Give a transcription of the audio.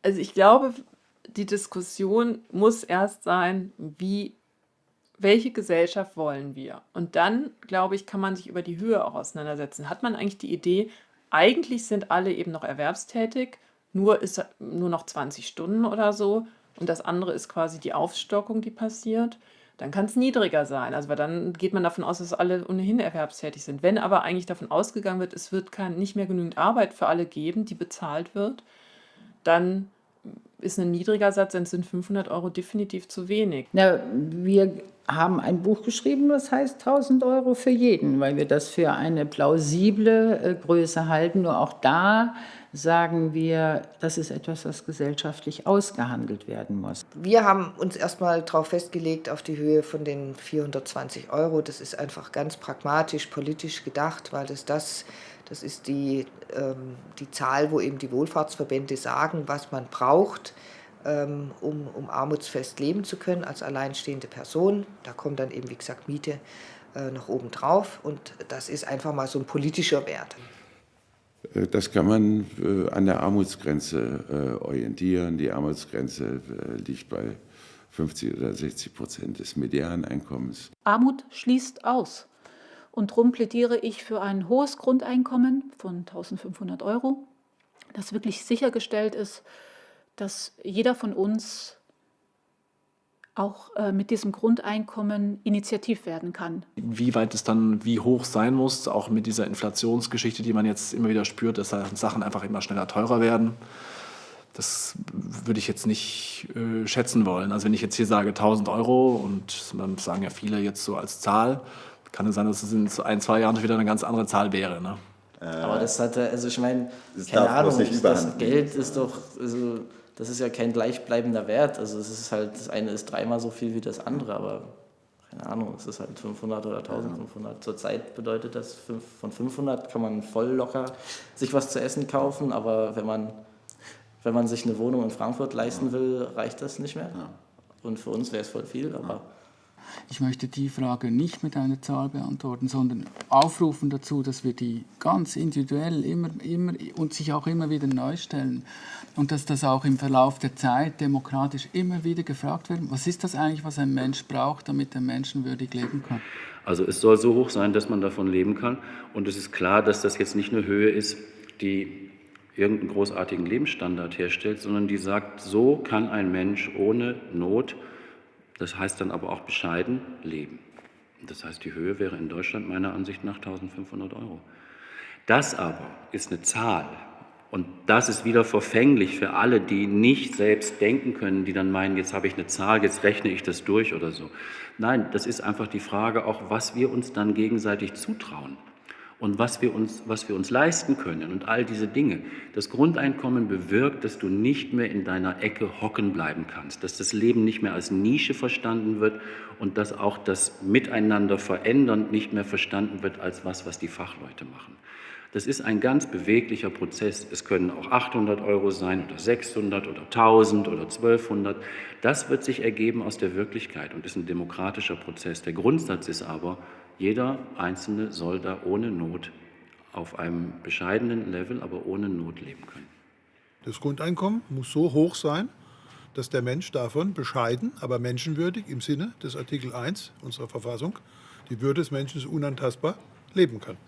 Also ich glaube, die Diskussion muss erst sein, welche Gesellschaft wollen wir? Und dann, glaube ich, kann man sich über die Höhe auch auseinandersetzen. Hat man eigentlich die Idee, eigentlich sind alle eben noch erwerbstätig, nur ist nur noch 20 Stunden oder so und das andere ist quasi die Aufstockung, die passiert, dann kann es niedriger sein. Also weil dann geht man davon aus, dass alle ohnehin erwerbstätig sind. Wenn aber eigentlich davon ausgegangen wird, es wird nicht mehr genügend Arbeit für alle geben, die bezahlt wird, dann ist ein niedriger Satz, dann sind 500 € definitiv zu wenig. Na, wir haben ein Buch geschrieben, das heißt 1.000 € für jeden, weil wir das für eine plausible Größe halten. Nur auch da sagen wir, das ist etwas, was gesellschaftlich ausgehandelt werden muss. Wir haben uns erstmal darauf festgelegt, auf die Höhe von den 420 Euro. Das ist einfach ganz pragmatisch, politisch gedacht, weil das ist die Zahl, wo eben die Wohlfahrtsverbände sagen, was man braucht, um armutsfest leben zu können als alleinstehende Person. Da kommt dann eben, wie gesagt, Miete noch oben drauf. Und das ist einfach mal so ein politischer Wert. Das kann man an der Armutsgrenze orientieren. Die Armutsgrenze liegt bei 50 oder 60% des Medianeinkommens. Armut schließt aus. Und darum plädiere ich für ein hohes Grundeinkommen von 1.500 €, das wirklich sichergestellt ist, dass jeder von uns auch mit diesem Grundeinkommen initiativ werden kann. Wie weit es dann wie hoch sein muss, auch mit dieser Inflationsgeschichte, die man jetzt immer wieder spürt, dass Sachen einfach immer schneller teurer werden, das würde ich jetzt nicht schätzen wollen. Also wenn ich jetzt hier sage 1.000 € und man sagen ja viele jetzt so als Zahl, kann es sein, dass es in 1-2 Jahren wieder eine ganz andere Zahl wäre. Ne? Aber das hat, also ich meine, keine Ahnung, das Geld ist doch, also das ist ja kein gleichbleibender Wert. Also es ist halt, das eine ist 3-mal so viel wie das andere, aber keine Ahnung, es ist halt 500 oder 1.500. Zurzeit bedeutet das, von 500 kann man voll locker sich was zu essen kaufen, aber wenn man sich eine Wohnung in Frankfurt leisten will, reicht das nicht mehr. Und für uns wäre es voll viel, aber... Ich möchte die Frage nicht mit einer Zahl beantworten, sondern aufrufen dazu, dass wir die ganz individuell immer und sich auch immer wieder neu stellen. Und dass das auch im Verlauf der Zeit demokratisch immer wieder gefragt wird, was ist das eigentlich, was ein Mensch braucht, damit er menschenwürdig leben kann? Also es soll so hoch sein, dass man davon leben kann. Und es ist klar, dass das jetzt nicht eine Höhe ist, die irgendeinen großartigen Lebensstandard herstellt, sondern die sagt, so kann ein Mensch ohne Not, das heißt dann aber auch bescheiden, leben. Das heißt, die Höhe wäre in Deutschland meiner Ansicht nach 1.500 €. Das aber ist eine Zahl und das ist wieder verfänglich für alle, die nicht selbst denken können, die dann meinen, jetzt habe ich eine Zahl, jetzt rechne ich das durch oder so. Nein, das ist einfach die Frage auch, was wir uns dann gegenseitig zutrauen. Und was wir uns leisten können und all diese Dinge. Das Grundeinkommen bewirkt, dass du nicht mehr in deiner Ecke hocken bleiben kannst, dass das Leben nicht mehr als Nische verstanden wird und dass auch das Miteinander verändern nicht mehr verstanden wird als was die Fachleute machen. Das ist ein ganz beweglicher Prozess. Es können auch 800 € sein oder 600 oder 1000 oder 1200. Das wird sich ergeben aus der Wirklichkeit und ist ein demokratischer Prozess. Der Grundsatz ist aber, jeder Einzelne soll da ohne Not auf einem bescheidenen Level, aber ohne Not leben können. Das Grundeinkommen muss so hoch sein, dass der Mensch davon bescheiden, aber menschenwürdig im Sinne des Artikel 1 unserer Verfassung, die Würde des Menschen ist unantastbar, leben kann.